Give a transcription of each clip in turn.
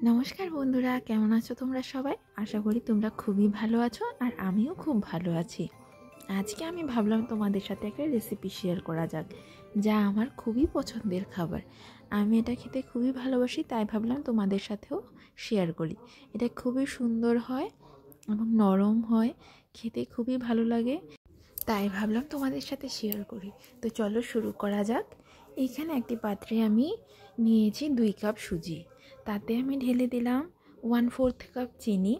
নমস্কার বন্ধুরা, কেমন আছো তোমরা সবাই? আশা করি তোমরা খুবই ভালো আছো আর আমিও খুব ভালো আছি। আজকে আমি ভাবলাম তোমাদের সাথে একটা রেসিপি শেয়ার করা যাক, যা আমার খুবই পছন্দের খাবার। আমি এটা খেতে খুবই ভালোবাসি, তাই ভাবলাম তোমাদের সাথেও শেয়ার করি। এটা খুবই সুন্দর হয় এবং নরম হয়, খেতে খুবই ভালো লাগে, তাই ভাবলাম তোমাদের সাথে শেয়ার করি। তো চলো শুরু করা যাক। এইখানে একটি পাত্রে আমি নিয়েছি 2 কাপ সুজি। তাতে আমি ঢেলে দিলাম 1/4 কাপ চিনি।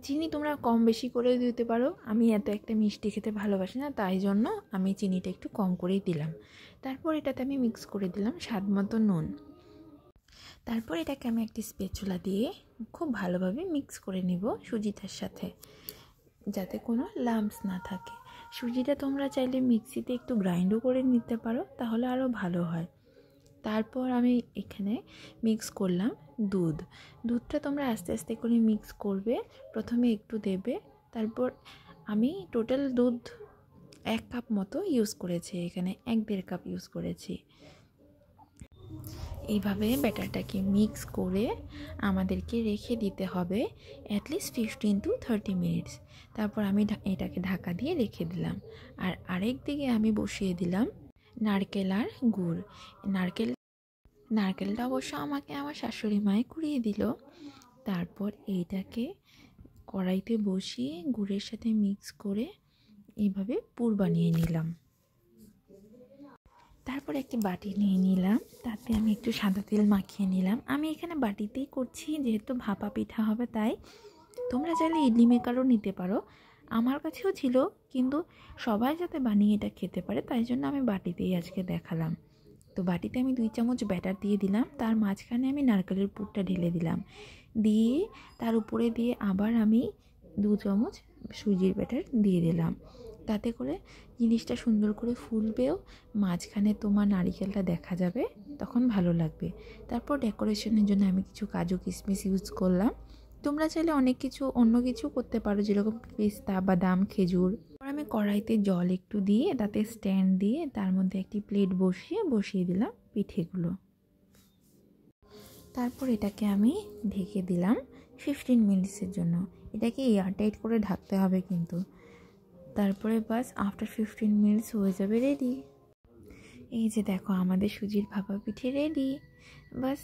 চিনি তোমরা কম বেশি করে দিতে পারো, আমি এত একটা মিষ্টি খেতে ভালোবাসি না, তাই জন্য আমি চিনিটা একটু কম করেই দিলাম। তারপর এটাতে আমি মিক্স করে দিলাম স্বাদ মতো নুন। তারপর এটাকে আমি একটি স্প্যাচুলা দিয়ে খুব ভালোভাবে মিক্স করে নিব সুজিটার সাথে, যাতে কোনো লাম্পস না থাকে। সুজিটা তোমরা চাইলে মিক্সিতে একটু গ্রাইন্ডও করে নিতে পারো, তাহলে আরও ভালো হয়। তারপর আমি এখানে মিক্স করলাম দুধটা তোমরা আস্তে আস্তে করে মিক্স করবে, প্রথমে একটু দেবে। তারপর আমি টোটাল দুধ 1 কাপ মতো ইউজ করেছি, এখানে 1-1.5 কাপ ইউজ করেছি। এইভাবে ব্যাটারটাকে মিক্স করে আমাদেরকে রেখে দিতে হবে অ্যাটলিস্ট 15 to 30 মিনিটস। তারপর আমি এটাকে ঢাকা দিয়ে রেখে দিলাম। আর আরেক দিকে আমি বসিয়ে দিলাম নারকেল আর গুড়। নারকেলটা অবশ্য আমাকে আমার শাশুড়ি মায়ে কুড়িয়ে দিল। তারপর এইটাকে কড়াইতে বসিয়ে গুড়ের সাথে মিক্স করে এইভাবে পুর বানিয়ে নিলাম। তারপর একটি বাটি নিয়ে নিলাম, তাতে আমি একটু সাদা তেল মাখিয়ে নিলাম। আমি এখানে বাটিতেই করছি, যেহেতু ভাপা পিঠা হবে তাই। তোমরা চাইলে ইডলি মেকারও নিতে পারো, আমার কাছেও ছিল, কিন্তু সবাই যাতে বানিয়ে এটা খেতে পারে তাই জন্য আমি বাটিতেই আজকে দেখালাম। তো বাটিতে আমি 2 চামচ ব্যাটার দিয়ে দিলাম, তার মাঝখানে আমি নারকেলের পুরটা ঢেলে দিলাম, দিয়ে তার উপরে দিয়ে আবার আমি 2 চামচ সুজির ব্যাটার দিয়ে দিলাম। তাতে করে জিনিসটা সুন্দর করে ফুলবেও, মাঝখানে তোমার নারকেলটা দেখা যাবে, তখন ভালো লাগবে। তারপর ডেকোরেশনের জন্য আমি কিছু কাজু কিশমিশ ইউজ করলাম। তোমরা চাইলে অন্য কিছু করতে পারো, যেরকম পেস্তা, বাদাম, খেজুর। আমি কড়াইতে জল একটু দিয়ে তাতে স্ট্যান্ড দিয়ে তার মধ্যে একটি প্লেট বসিয়ে দিলাম পিঠেগুলো। তারপর এটাকে আমি ঢেকে দিলাম 15 মিনিটসের জন্য। এটাকে এয়ারটাইট করে ঢাকতে হবে কিন্তু। তারপরে বাস আফটার 15 মিনিটস হয়ে যাবে রেডি। এই যে দেখো, আমাদের সুজির ভাপা পিঠে রেডি। বাস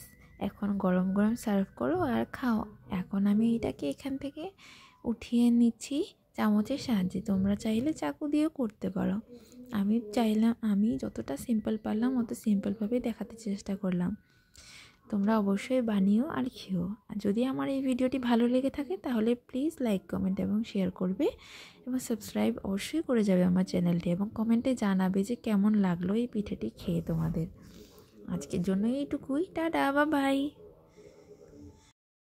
এখন গরম গরম সার্ভ করো আর খাও। এখন আমি এটাকে এখান থেকে উঠিয়ে নিচ্ছি চামচের সাহায্যে, তোমরা চাইলে চাকু দিয়েও করতে পারো। আমি যতটা সিম্পল পারলাম অত সিম্পলভাবে দেখাতে চেষ্টা করলাম। তোমরা অবশ্যই বানিও আর খেও। আর যদি আমার এই ভিডিওটি ভালো লেগে থাকে তাহলে প্লিজ লাইক, কমেন্ট এবং শেয়ার করবে, এবং সাবস্ক্রাইব অবশ্যই করে যাবে আমার চ্যানেলটি, এবং কমেন্টে জানাবে যে কেমন লাগলো এই পিঠেটি খেয়ে তোমাদের। আজকের জন্য এইটুকুই, টাটা, বাই বাই।